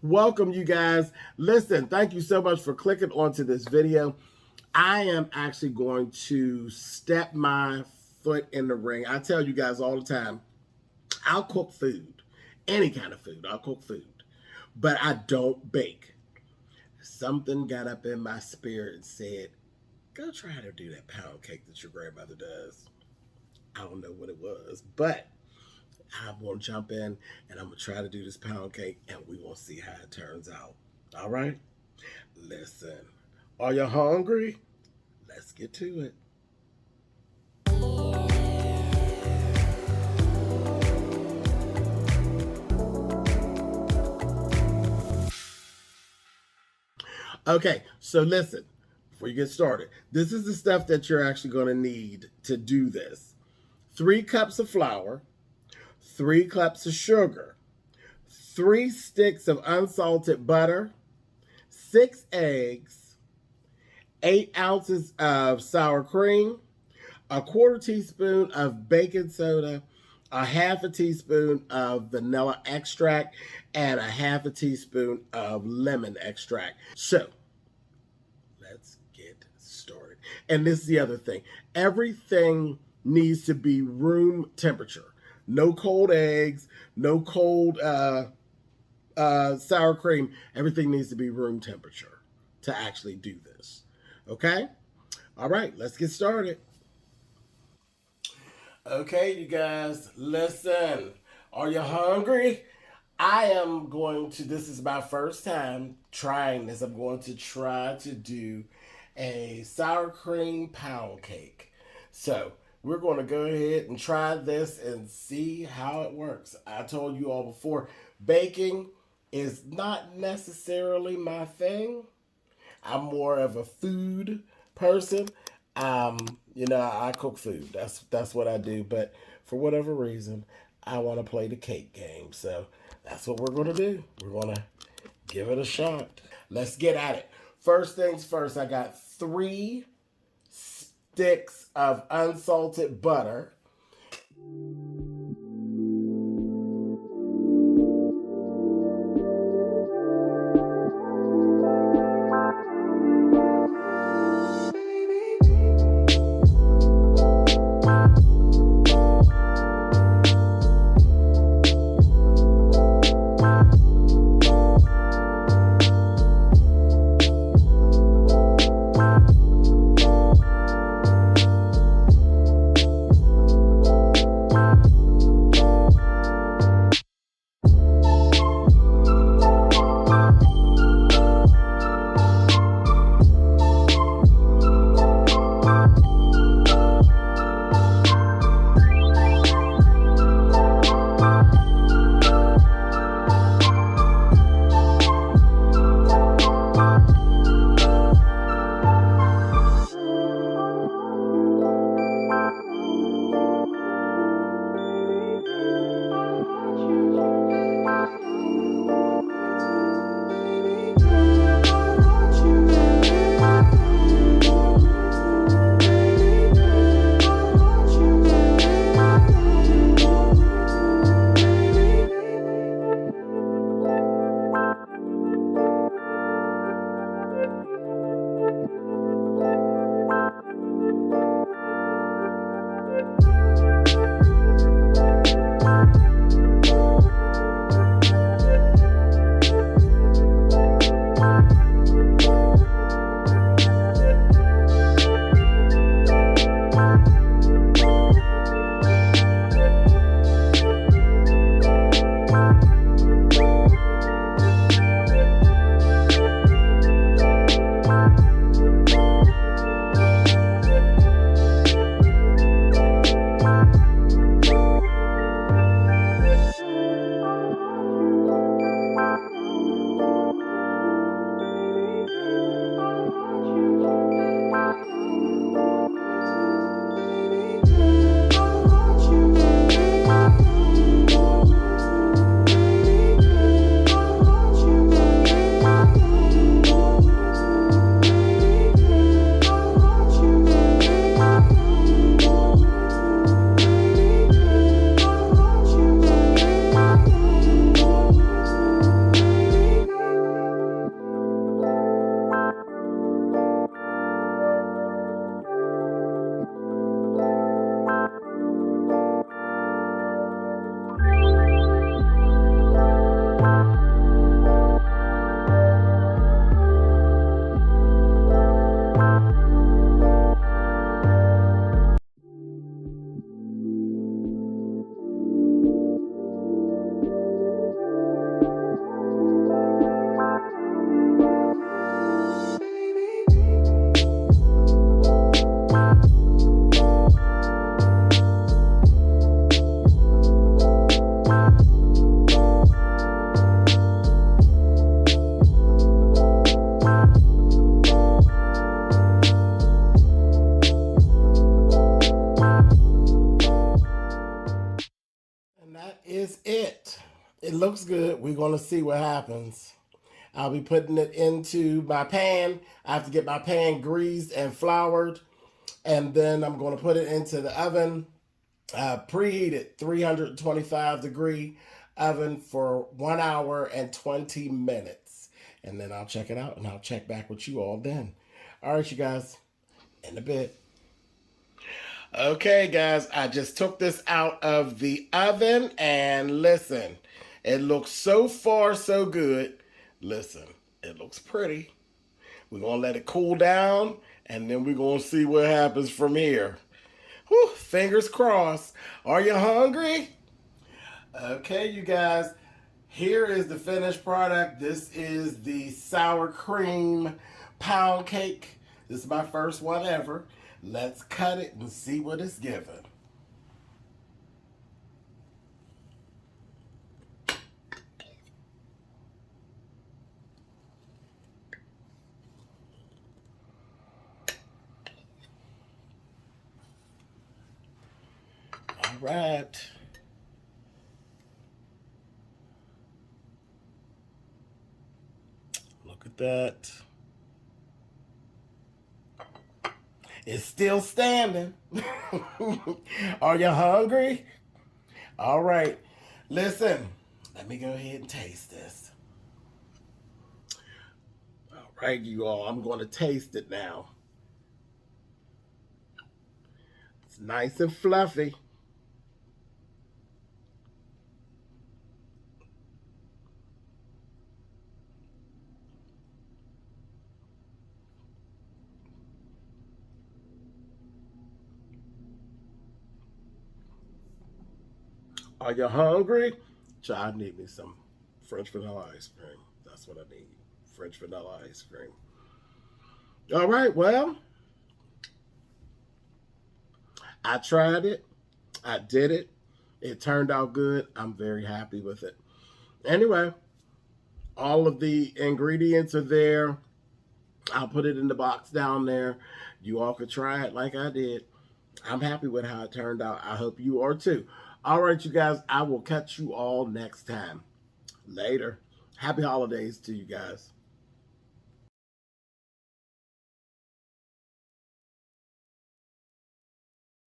Welcome, you guys. Listen, thank you so much for clicking onto this video. I am actually going to step my foot in the ring. I tell you guys all the time, I'll cook food, any kind of food. I'll cook food, but I don't bake. Something got up in my spirit and said, go try to do that pound cake that your grandmother does. I don't know what it was, but I'm going to jump in and I'm going to try to do this pound cake and we're going to see how it turns out. All right? Listen, are you hungry? Let's get to it. Okay, so listen, before you get started, this is the stuff that you're actually going to need to do this. 3 cups of flour, 3 cups of sugar, 3 sticks of unsalted butter, 6 eggs, 8 ounces of sour cream, a 1/4 teaspoon of baking soda, a 1/2 teaspoon of vanilla extract, and a 1/2 teaspoon of lemon extract. So, let's get started. And this is the other thing. Everything needs to be room temperature. No cold eggs, no cold sour cream. Everything needs to be room temperature to actually do this. Okay? All right, let's get started. Okay, you guys, listen. Are you hungry? I am going to, this is my first time trying this. I'm going to try to do a sour cream pound cake. So, we're going to go ahead and try this and see how it works. I told you all before, baking is not necessarily my thing. I'm more of a food person. I cook food. That's what I do. But for whatever reason, I want to play the cake game. So that's what we're going to do. We're going to give it a shot. Let's get at it. First things first, I got 3 sticks of unsalted butter. looks good. We're going to see what happens. I'll be putting it into my pan. I have to get my pan greased and floured. And then I'm going to put it into the oven, preheated 325-degree oven for 1 hour and 20 minutes. And then I'll check it out and I'll check back with you all then. All right, you guys, in a bit. Okay, guys, I just took this out of the oven and listen, it looks so far so good. Listen, it looks pretty. We're going to let it cool down and then we're going to see what happens from here. Whew, fingers crossed. Are you hungry? Okay, you guys, here is the finished product. This is the sour cream pound cake. This is my first one ever. Let's cut it and see what it's given. All right. Look at that. It's still standing. Are you hungry? All right. Listen, let me go ahead and taste this. All right, you all, I'm going to taste it now. It's nice and fluffy. Are you hungry? I need me some French vanilla ice cream. That's what I need. French vanilla ice cream. All right, well, I tried it. I did it. It turned out good. I'm very happy with it. Anyway, all of the ingredients are there. I'll put it in the box down there. You all could try it like I did. I'm happy with how it turned out. I hope you are too. All right, you guys, I will catch you all next time. Later. Happy holidays to you guys.